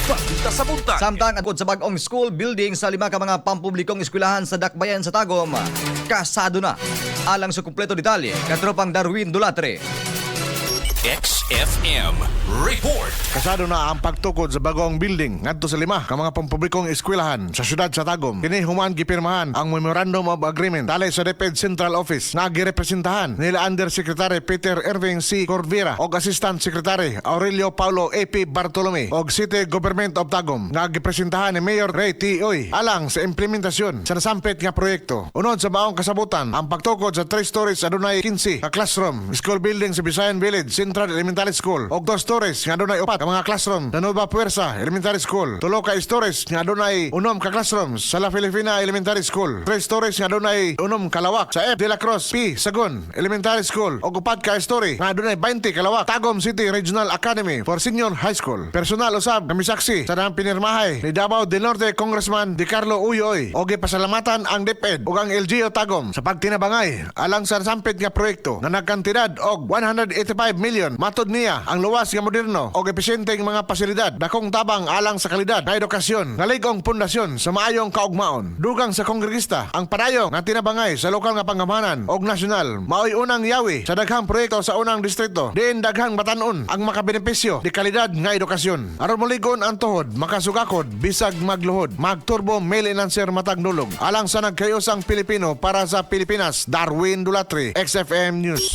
Balita sa buntag. Samtang agod sa bagong school building sa 5 ka mga pampublikong eskwelahan sa Dakbayan sa Tagum, kasado na. Alang sa kumpleto detalye, katropang Darwin Dulatre. XFM Report. Kasado na ang pagtukod sa bagong building ngadto sa 5 ka mga pampublikong eskwelahan sa syudad sa Tagum. Kini human gipirmahan ang Memorandum of Agreement tali sa DepEd Central Office nga girepresentahan nila Undersecretary Peter Irving C. Corvera og Assistant Secretary Aurelio Paulo A.P. Bartolome og City Government of Tagum nga gipresentahan ni Mayor Ray T. Oy alang sa implementasyon sa nasampit nga proyekto. Unod sa baong kasabutan, ang pagtukod sa 3 stories adunay 15 ka classroom, school building sa Visayan Village Central Elementary School og 2 stories nga adunay 4 ka mga classroom sa Nueva Puersa Elementary School, 3 ka stories nga adunay 6 ka classrooms sa La Filipina Elementary School, 3 stories nga adunay 6 kalawak sa F. De La Cruz P. Sagun Elementary School og 4 ka story nga adunay 20 kalawak Tagum City Regional Academy for Senior High School. Personal usab kami saksi sa nang pinirmahay ni Davao del Norte Congressman Di Carlo Uyoy og gipasalamatan ang DepEd ug ang LGU Tagum sa pagtinabangay alang sa nasampit nga proyekto nga nagkantidad og 185 million. Matod niya ang luwas nga moderno o epesyenteng mga pasilidad dakong tabang alang sa kalidad nga edukasyon nga ligong pundasyon sa maayong kaugmaon. Dugang sa kongresista ang padayon nga tinabangay sa lokal nga pangamahanan og nasyonal maoy unang yawi sa daghang proyekto sa unang distrito diin daghang batan-on ang makabenepisyo di kalidad nga edukasyon. Aron moligon ang tuhod makasugakod bisag magluhod magturbo mail in answer matag nulog alang sa nagkayosang Pilipino para sa Pilipinas. Darwin Dulatre, XFM News.